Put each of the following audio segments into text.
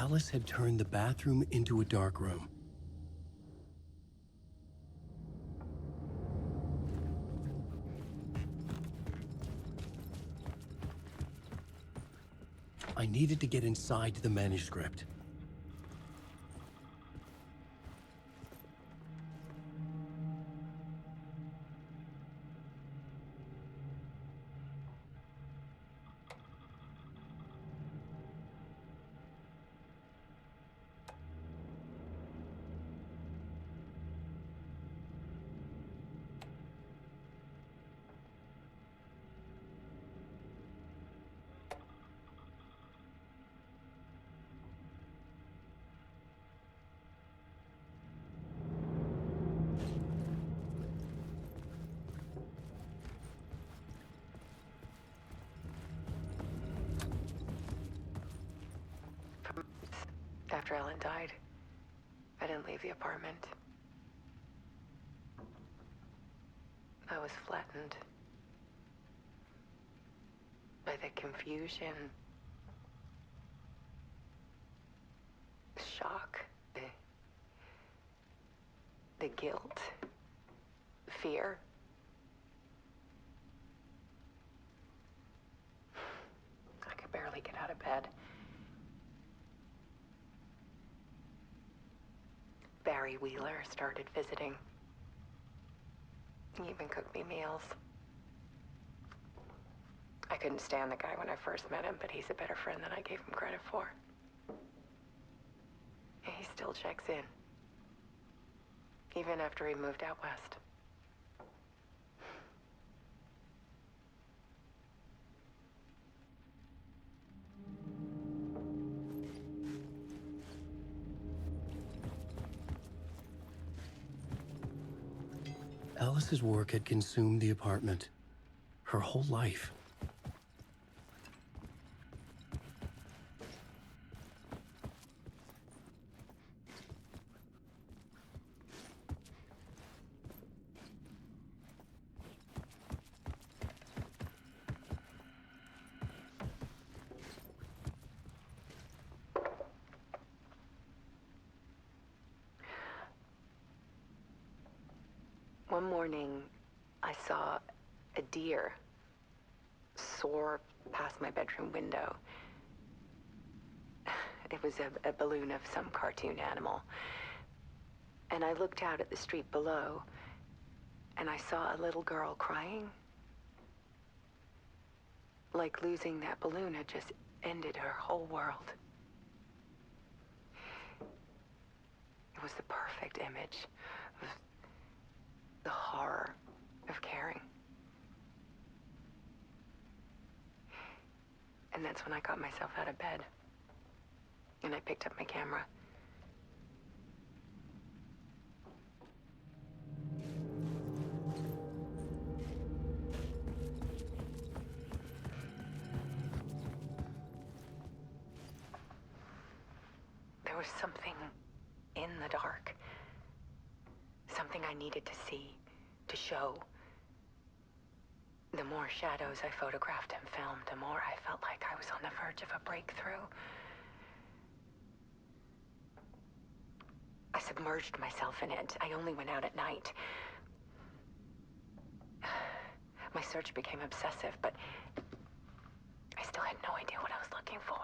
Alice had turned the bathroom into a dark room. I needed to get inside the manuscript. After Ellen died, I didn't leave the apartment. I was flattened by the confusion, shock, the guilt, fear. I could barely get out of bed. Barry Wheeler started visiting. He even cooked me meals. I couldn't stand the guy when I first met him, but he's a better friend than I gave him credit for. And he still checks in, even after he moved out west. Alice's work had consumed the apartment, her whole life. One morning, I saw a deer soar past my bedroom window. It was a balloon of some cartoon animal. And I looked out at the street below, and I saw a little girl crying. Like losing that balloon had just ended her whole world. It was the perfect image of the horror of caring. And that's when I got myself out of bed. And I picked up my camera. There was something in the dark. Something I needed to see, to show. The more shadows I photographed and filmed, the more I felt like I was on the verge of a breakthrough. I submerged myself in it. I only went out at night. My search became obsessive, but I still had no idea what I was looking for.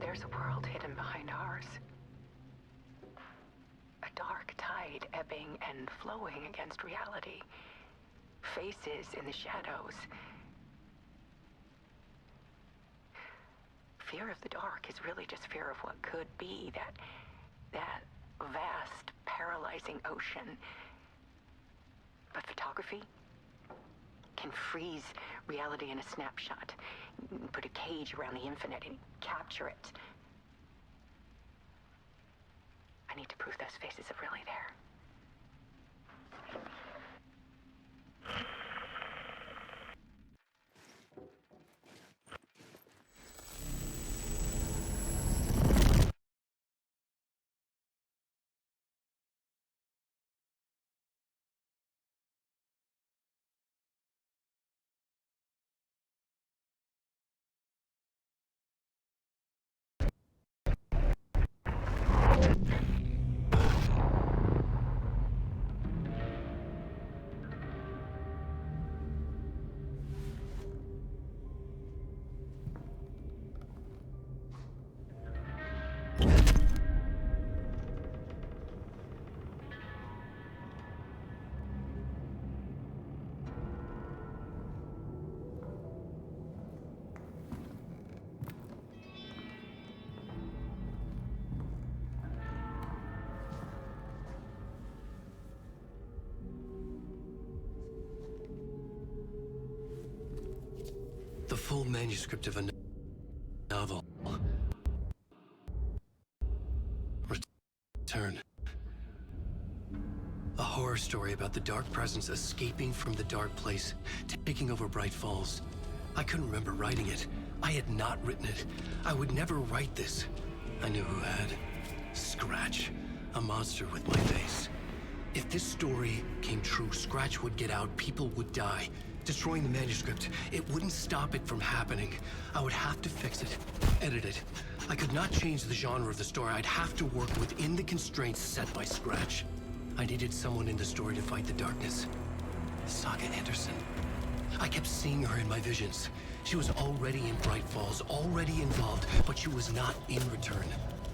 There's a world hidden behind ours. A dark tide ebbing and flowing against reality. Faces in the shadows. Fear of the dark is really just fear of what could be, that vast, paralyzing ocean. But photography can freeze reality in a snapshot. Put a cage around the infinite and capture it. I need to prove those faces are really there. manuscript of a novel. Return. A horror story about the dark presence escaping from the dark place, taking over Bright Falls. I couldn't remember writing it. I had not written it. I would never write this. I knew who had. Scratch. A monster with my face. If this story came true, Scratch would get out, people would die. Destroying the manuscript, it wouldn't stop it from happening. I would have to fix it, edit it. I could not change the genre of the story. I'd have to work within the constraints set by Scratch. I needed someone in the story to fight the darkness. Saga Anderson. I kept seeing her in my visions. She was already in Bright Falls, already involved, but she was not in Return.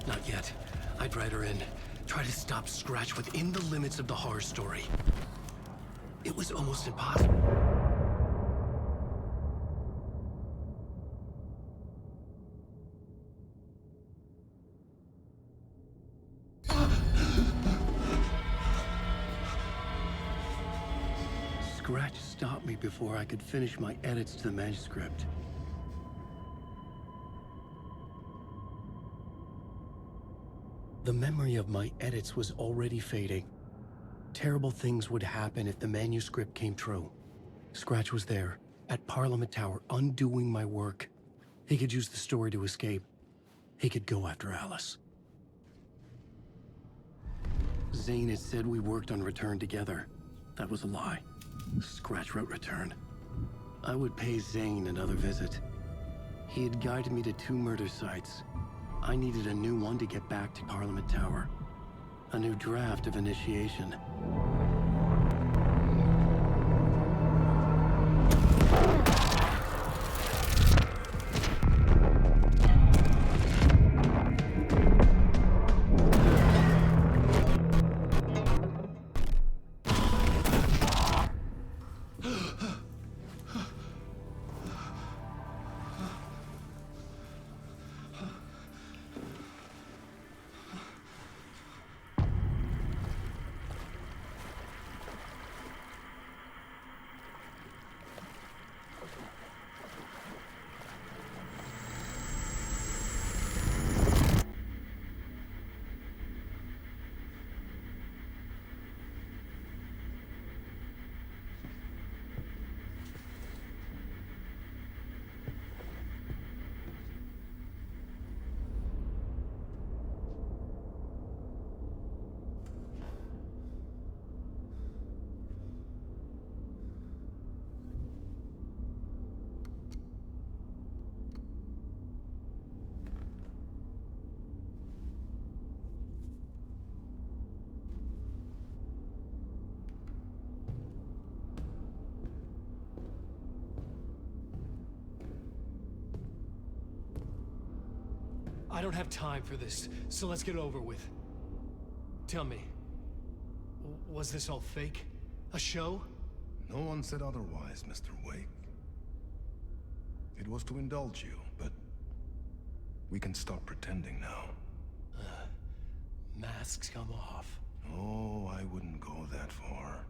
Not yet. I'd write her in, try to stop Scratch within the limits of the horror story. It was almost impossible. Scratch stopped me before I could finish my edits to the manuscript. The memory of my edits was already fading. Terrible things would happen if the manuscript came true. Scratch was there, at Parliament Tower, undoing my work. He could use the story to escape. He could go after Alice. Zane had said we worked on Return together. That was a lie. Scratch wrote Return. I would pay Zane another visit. He had guided me to 2 murder sites. I needed a new one to get back to Parliament Tower. A new draft of Initiation. I don't have time for this, so let's get it over with. Tell me, was this all fake? A show? No one said otherwise, Mr. Wake. It was to indulge you, but we can stop pretending now. Masks come off. Oh, I wouldn't go that far.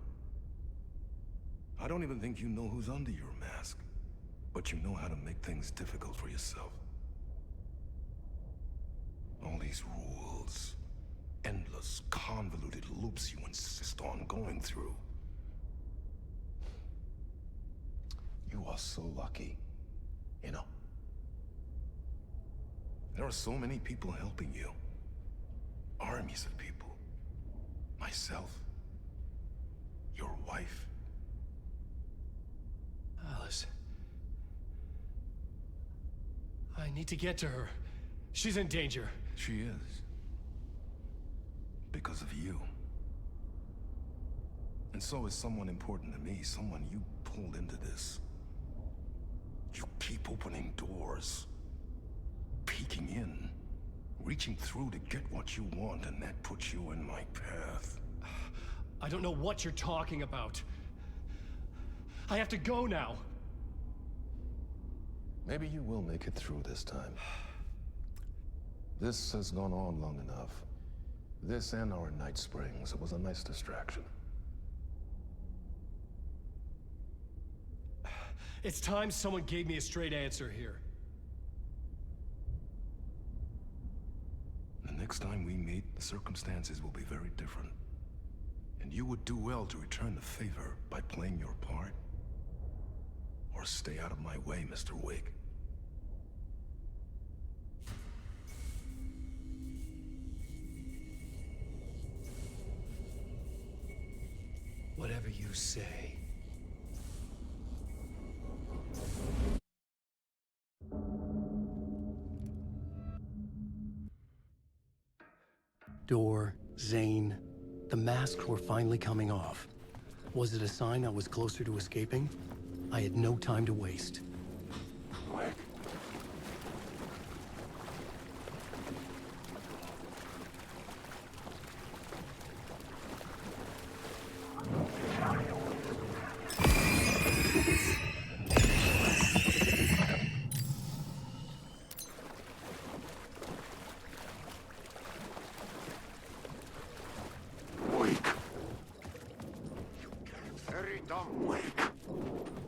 I don't even think you know who's under your mask, but you know how to make things difficult for yourself. All these rules, endless, convoluted loops you insist on going through. You are so lucky, you know. There are so many people helping you. Armies of people. Myself. Your wife. Alice. I need to get to her. She's in danger. She is. Because of you. And so is someone important to me, someone you pulled into this. You keep opening doors. Peeking in. Reaching through to get what you want, and that puts you in my path. I don't know what you're talking about. I have to go now. Maybe you will make it through this time. This has gone on long enough. This and our night springs. It was a nice distraction. It's time someone gave me a straight answer here. The next time we meet, the circumstances will be very different. And you would do well to return the favor by playing your part. Or stay out of my way, Mr. Wig. Whatever you say. Door, Zane, the masks were finally coming off. Was it a sign I was closer to escaping? I had no time to waste.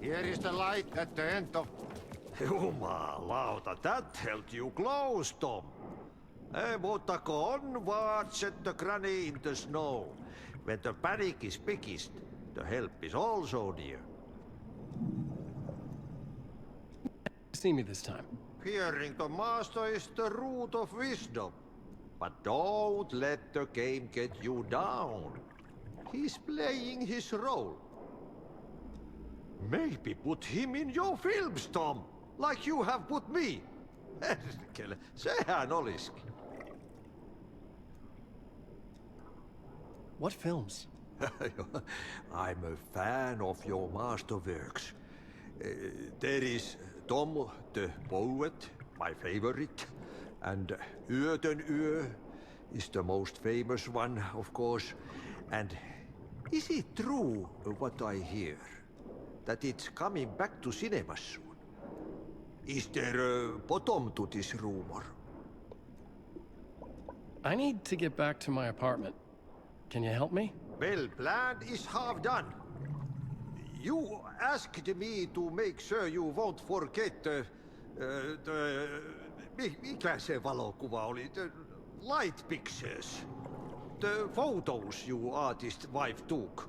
Here is the light at the end of... Jumalauta, that held you close, Tom. Mutta go onwards at the granny in the snow. When the panic is biggest, the help is also near. See me this time. Hearing the master is the root of wisdom. But don't let the game get you down. He's playing his role. Maybe put him in your films, Tom, like you have put me. Sehän olisikin. What films? I'm a fan of your masterworks. There is Tom the Poet, my favorite, and Yöten Yö is the most famous one, of course. And is it true what I hear? That it's coming back to cinemas soon? Is there a bottom to this rumor? I need to get back to my apartment. Can you help me? Well, plan is half done. You asked me to make sure you won't forget mikä se valokuva oli? The light pictures. The photos you artist wife took.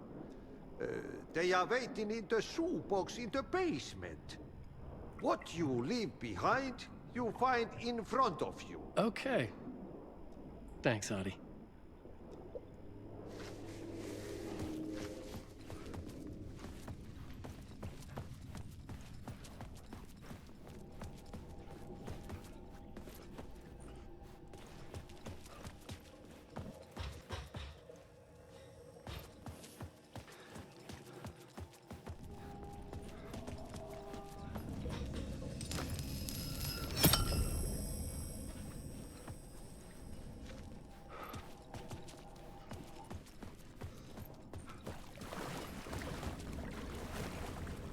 They are waiting in the shoebox in the basement. What you leave behind, you find in front of you. Okay. Thanks, Adi.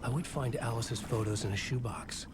I would find Alice's photos in a shoebox.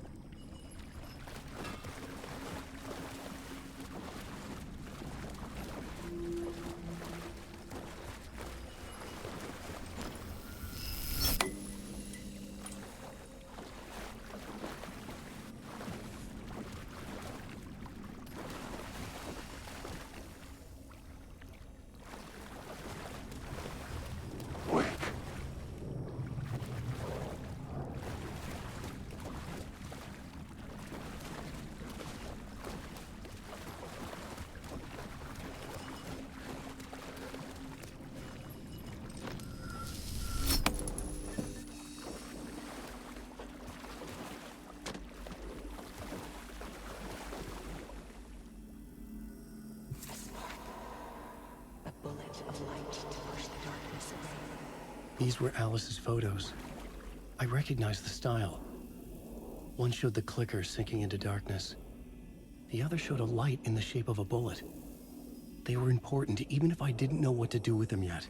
These were Alice's photos. I recognized the style. One showed the clicker sinking into darkness. The other showed a light in the shape of a bullet. They were important, even if I didn't know what to do with them yet.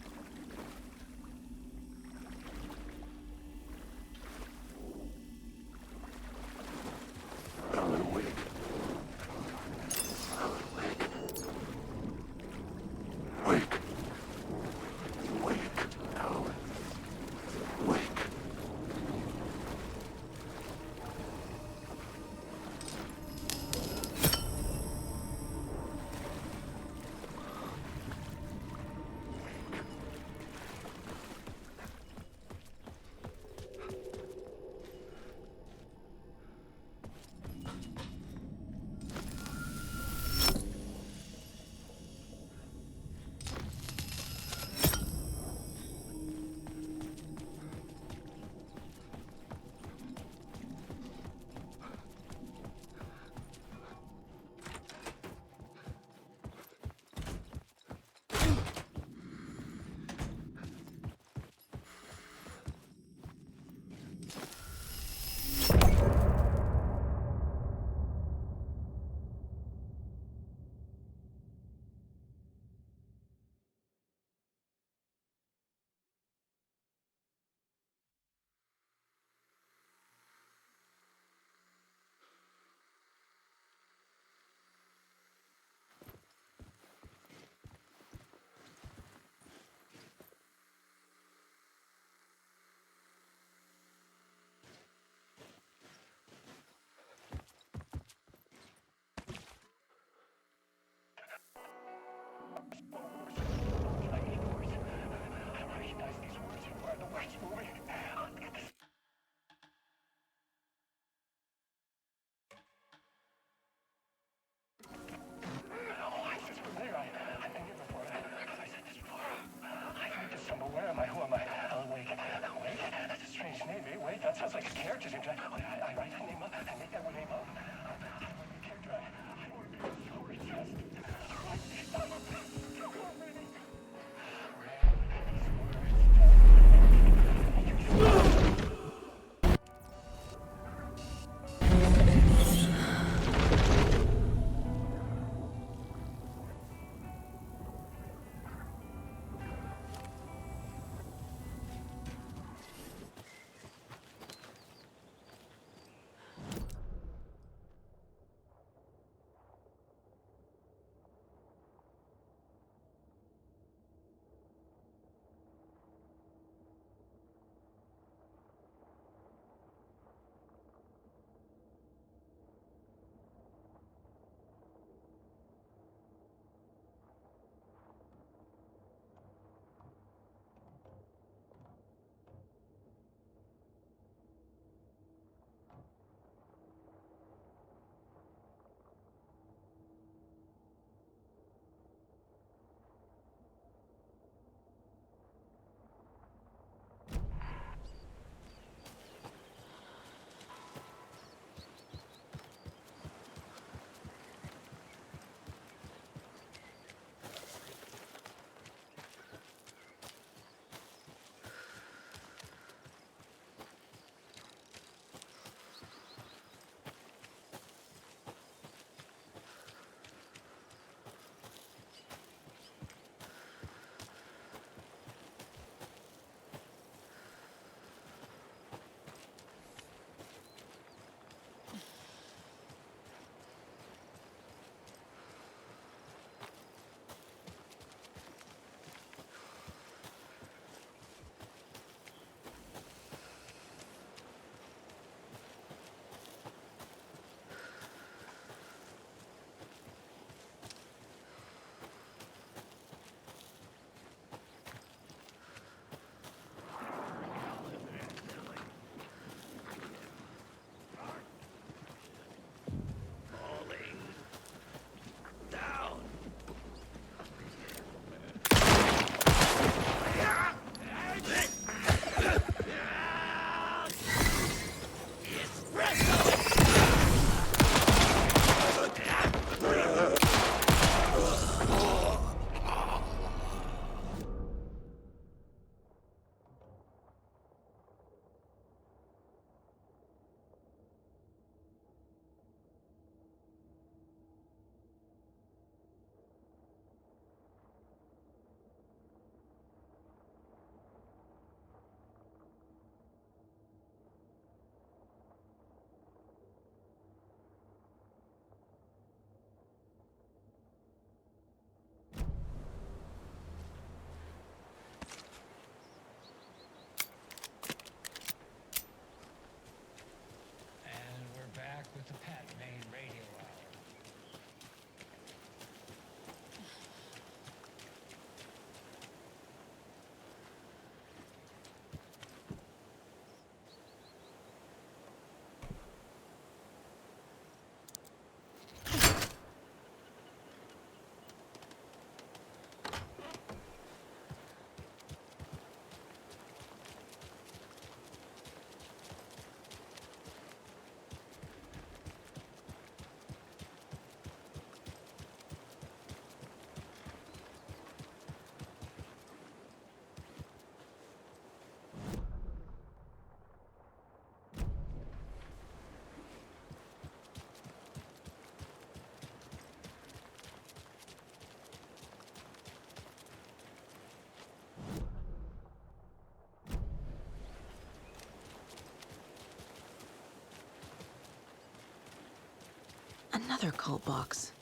Another cult box.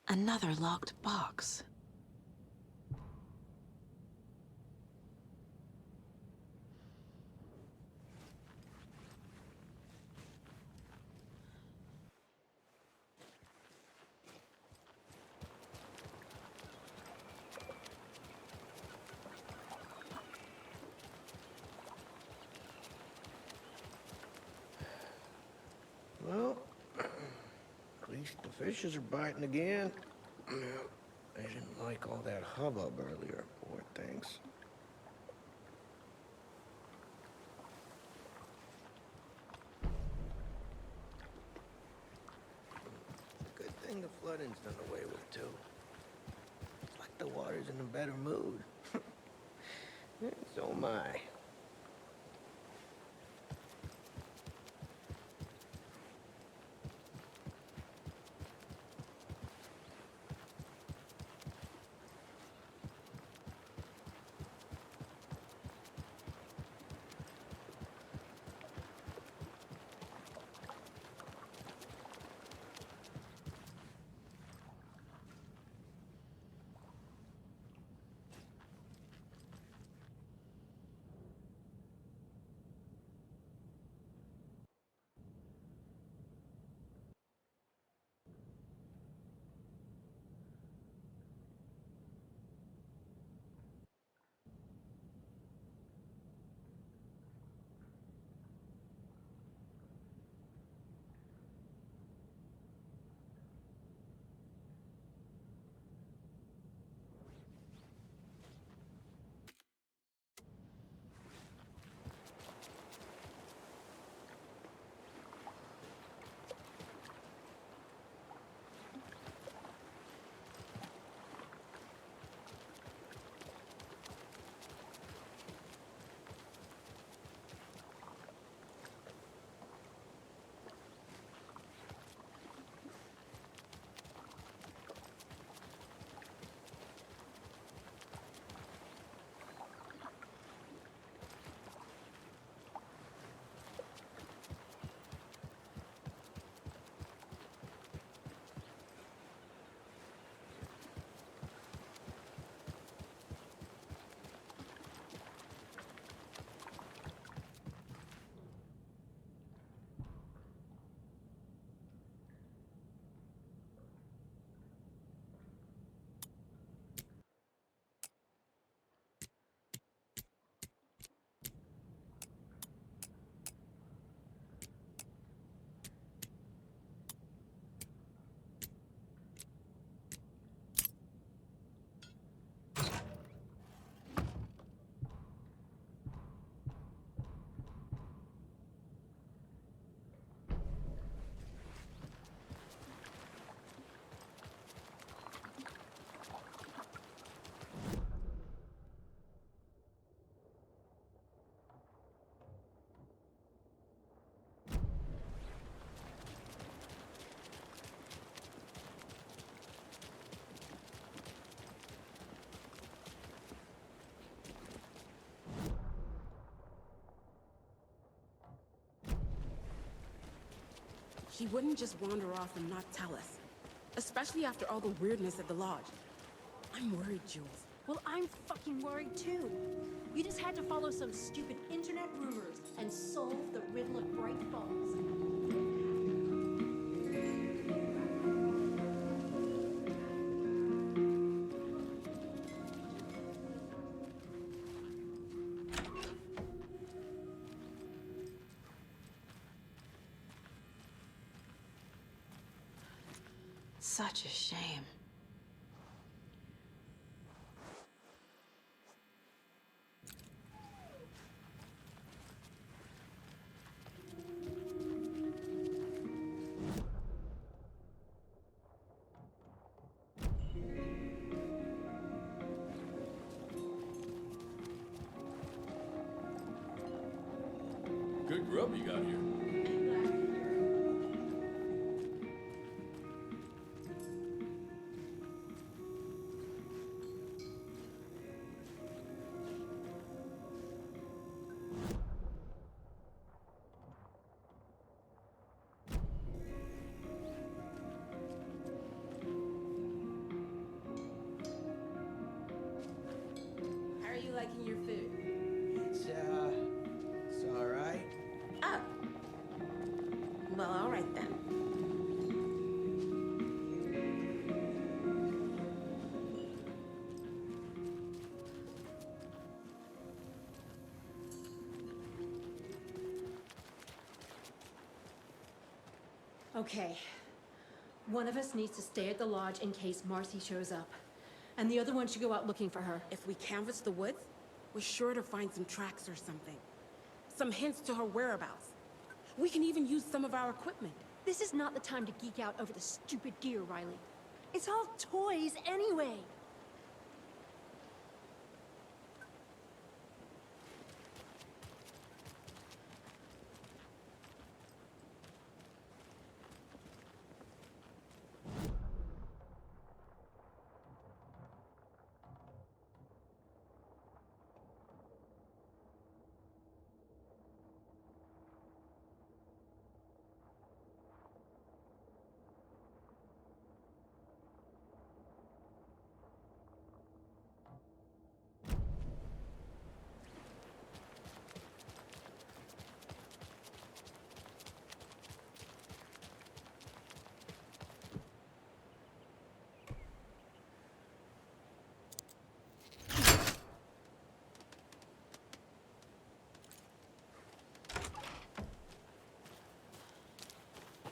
Another locked box. Well, at least the fishes are biting again. They didn't like all that hubbub earlier, poor things. Good thing the flooding's done away with, too. It's like the water's in a better mood. So am I. She wouldn't just wander off and not tell us. Especially after all the weirdness at the lodge. I'm worried, Jules. Well, I'm fucking worried too. You just had to follow some stupid internet rumors and solve the riddle of Bright Falls. Such a shame. Good grub you got here. How are you liking your food? It's all right. Oh. Well, all right then. Okay. One of us needs to stay at the lodge in case Marcy shows up. And the other one should go out looking for her. If we canvass the woods, we're sure to find some tracks or something. Some hints to her whereabouts. We can even use some of our equipment. This is not the time to geek out over the stupid gear, Riley. It's all toys anyway.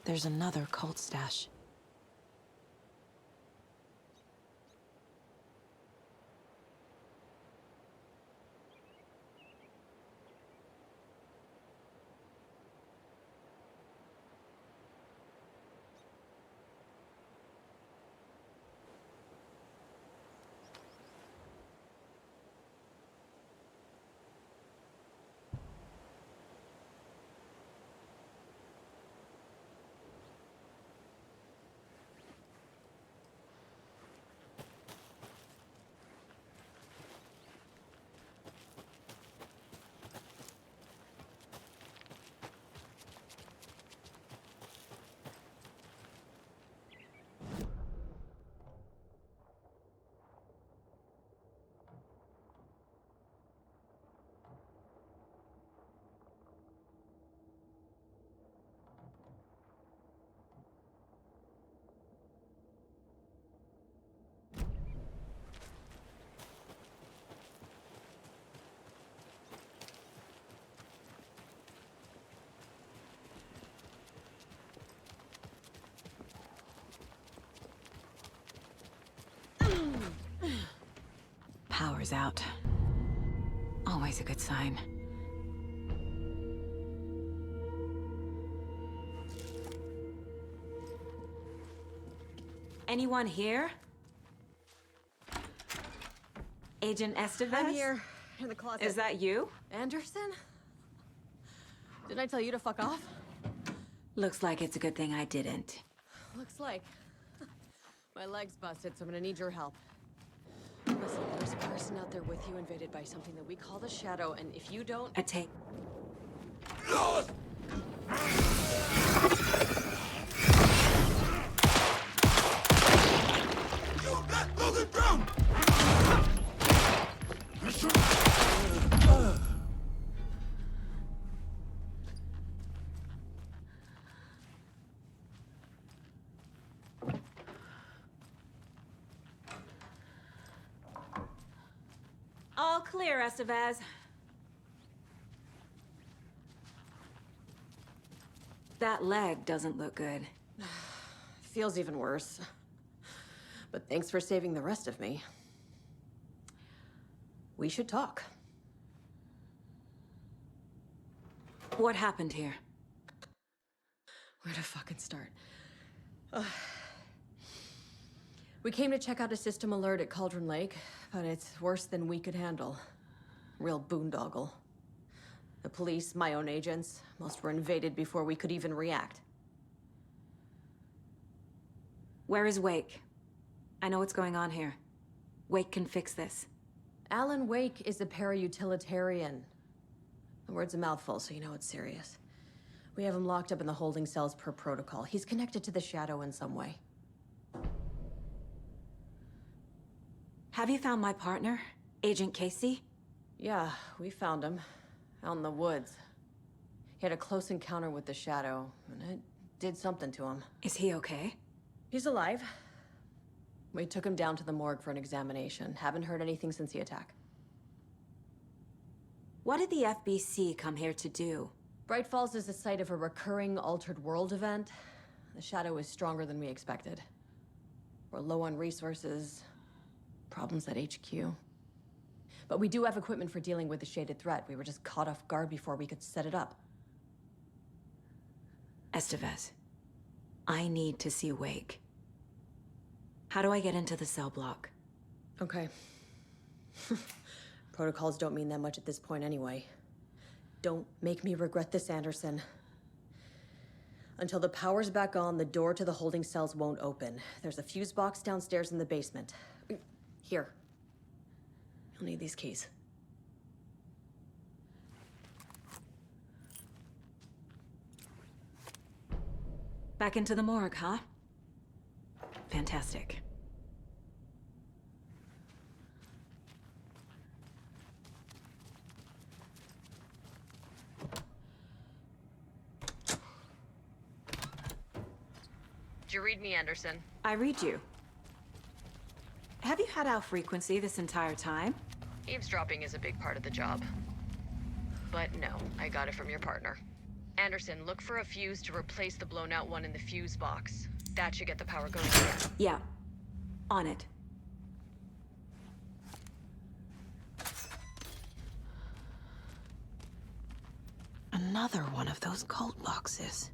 There's another cult stash. Power's out. Always a good sign. Anyone here? Agent Estevez? I'm here, in the closet. Is that you? Anderson? Didn't I tell you to fuck off? Looks like it's a good thing I didn't. Looks like. My leg's busted, so I'm gonna need your help. Listen, there's a person out there with you invaded by something that we call the Shadow, and if you don't... clear, Estevez. That leg doesn't look good. Feels even worse. But thanks for saving the rest of me. We should talk. What happened here? Where to fucking start? We came to check out a system alert at Cauldron Lake, but it's worse than we could handle. Real boondoggle. The police, my own agents, most were invaded before we could even react. Where is Wake? I know what's going on here. Wake can fix this. Alan Wake is a para-utilitarian. The word's a mouthful, so you know it's serious. We have him locked up in the holding cells per protocol. He's connected to the Shadow in some way. Have you found my partner, Agent Casey? Yeah, we found him. Out in the woods. He had a close encounter with the Shadow, and it did something to him. Is he okay? He's alive. We took him down to the morgue for an examination. Haven't heard anything since the attack. What did the FBC come here to do? Bright Falls is the site of a recurring Altered World event. The Shadow is stronger than we expected. We're low on resources, problems at HQ. But we do have equipment for dealing with the shaded threat. We were just caught off guard before we could set it up. Estevez, I need to see Wake. How do I get into the cell block? Okay. Protocols don't mean that much at this point anyway. Don't make me regret this, Anderson. Until the power's back on, the door to the holding cells won't open. There's a fuse box downstairs in the basement. Here. You'll need these keys. Back into the morgue, huh? Fantastic. Did you read me, Anderson? I read you. Have you had our frequency this entire time? Eavesdropping is a big part of the job. But no, I got it from your partner. Anderson, look for a fuse to replace the blown out one in the fuse box. That should get the power going again. Yeah. On it. Another one of those cult boxes.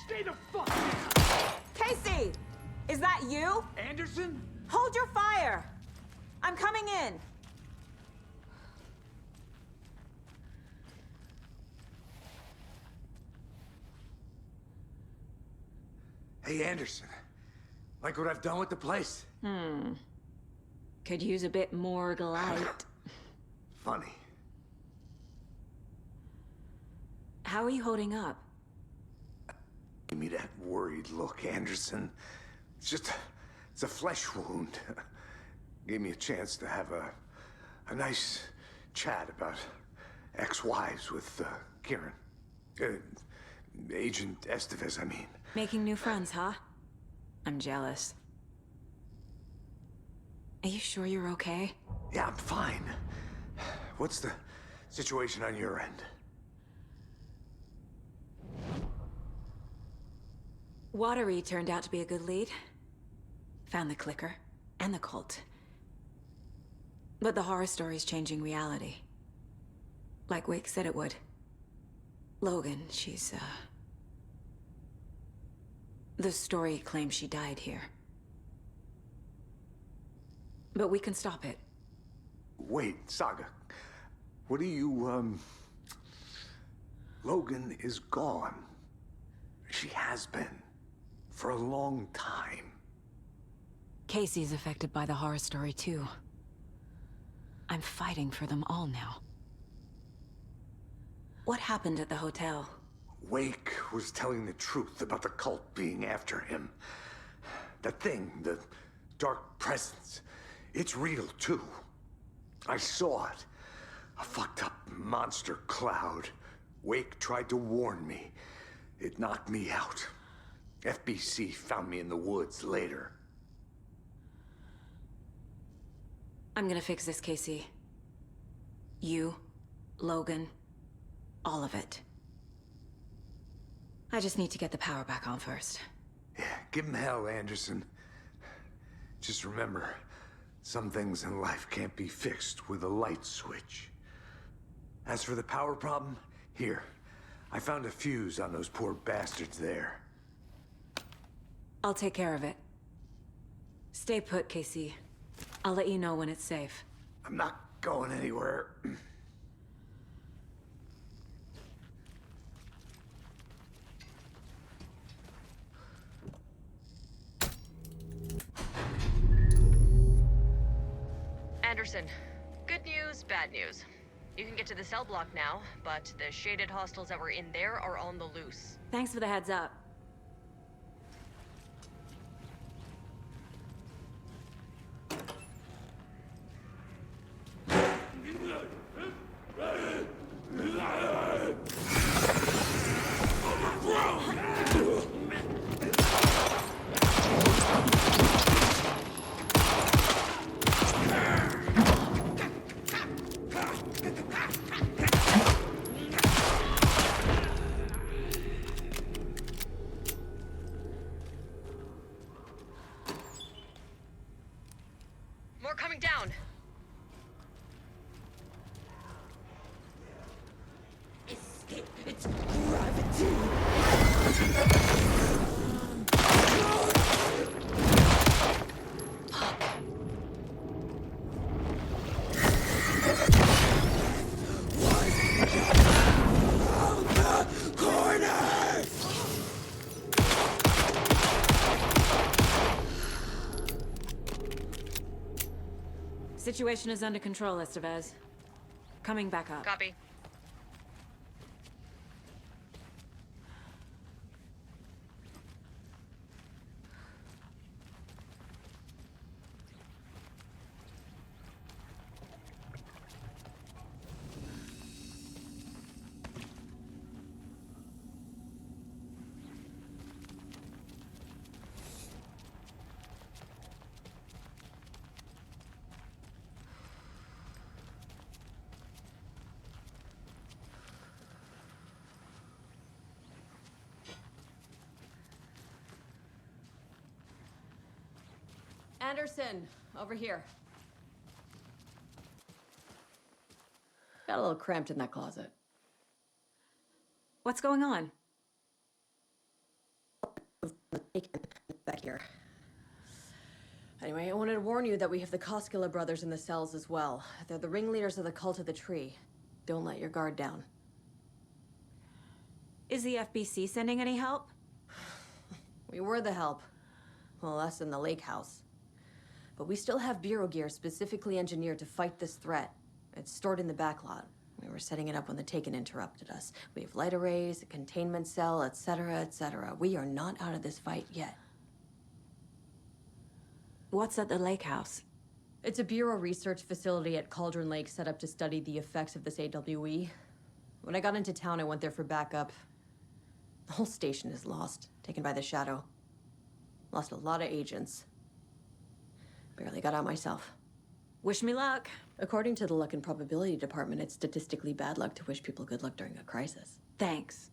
Stay the fuck down! Casey! Is that you? Anderson? Hold your fire! I'm coming in! Hey, Anderson. Like what I've done with the place? Could use a bit more light. Funny. How are you holding up? Give me that worried look, Anderson. It's a flesh wound. Gave me a chance to have a nice chat about ex-wives with Kieran. Agent Estevez, I mean. Making new friends, huh? I'm jealous. Are you sure you're okay? Yeah, I'm fine. What's the situation on your end? Watery turned out to be a good lead. Found the clicker and the cult. But the horror story's changing reality. Like Wake said it would. Logan, she's, the story claims she died here. But we can stop it. Wait, Saga. What do you, Logan is gone. She has been. For a long time. Casey's affected by the horror story, too. I'm fighting for them all now. What happened at the hotel? Wake was telling the truth about the cult being after him. That thing, the dark presence, it's real, too. I saw it. A fucked up monster cloud. Wake tried to warn me. It knocked me out. FBC found me in the woods later. I'm gonna fix this, Casey. You, Logan, all of it. I just need to get the power back on first. Yeah, give him hell, Anderson. Just remember, some things in life can't be fixed with a light switch. As for the power problem, here. I found a fuse on those poor bastards there. I'll take care of it. Stay put, Casey. I'll let you know when it's safe. I'm not going anywhere. Anderson, good news, bad news. You can get to the cell block now, but the shaded hostiles that were in there are on the loose. Thanks for the heads up. More coming down. Escape its gravity. Situation is under control, Estevez. Coming back up. Copy. Anderson, over here. Got a little cramped in that closet. What's going on? Back here. Anyway, I wanted to warn you that we have the Koskela brothers in the cells as well. They're the ringleaders of the Cult of the Tree. Don't let your guard down. Is the FBC sending any help? We were the help. Well, us in the lake house. But we still have Bureau gear specifically engineered to fight this threat. It's stored in the backlot. We were setting it up when the Taken interrupted us. We have light arrays, a containment cell, etc., etc. We are not out of this fight yet. What's at the lake house? It's a Bureau research facility at Cauldron Lake set up to study the effects of this AWE. When I got into town, I went there for backup. The whole station is lost, taken by the Shadow. Lost a lot of agents. Barely got out myself. Wish me luck. According to the Luck and Probability Department, it's statistically bad luck to wish people good luck during a crisis. Thanks.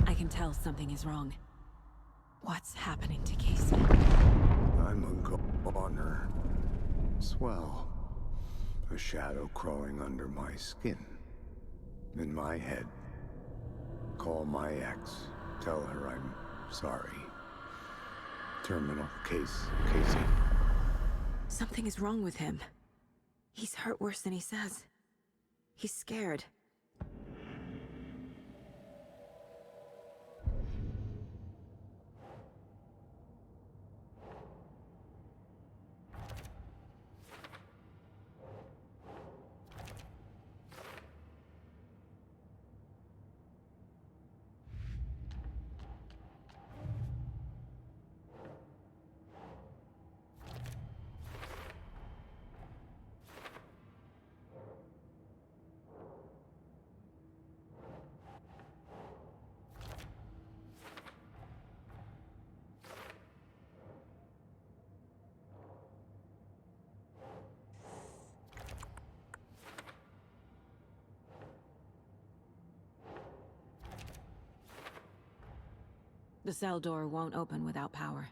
I can tell something is wrong. What's happening to Casey? I'm a goner. Swell. A shadow crawling under my skin. In my head. Call my ex. Tell her I'm sorry. Terminal case, Casey. Something is wrong with him. He's hurt worse than he says. He's scared. The cell door won't open without power.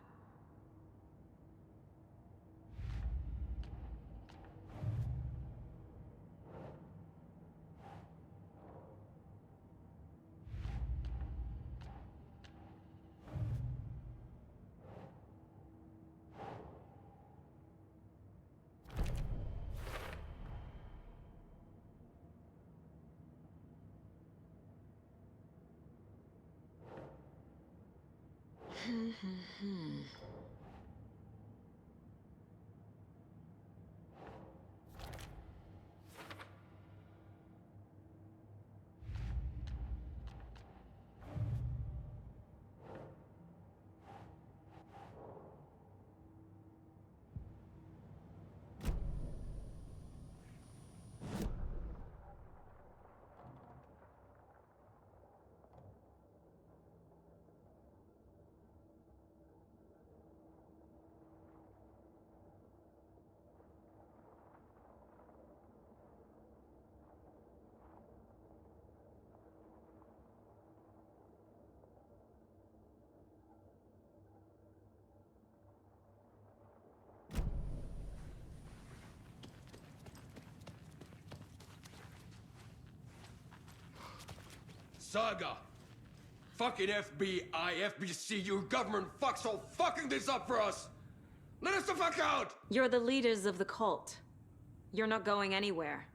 Saga! Fucking FBI, FBC, your government fucks all fucking this up for us! Let us the fuck out! You're the leaders of the cult. You're not going anywhere.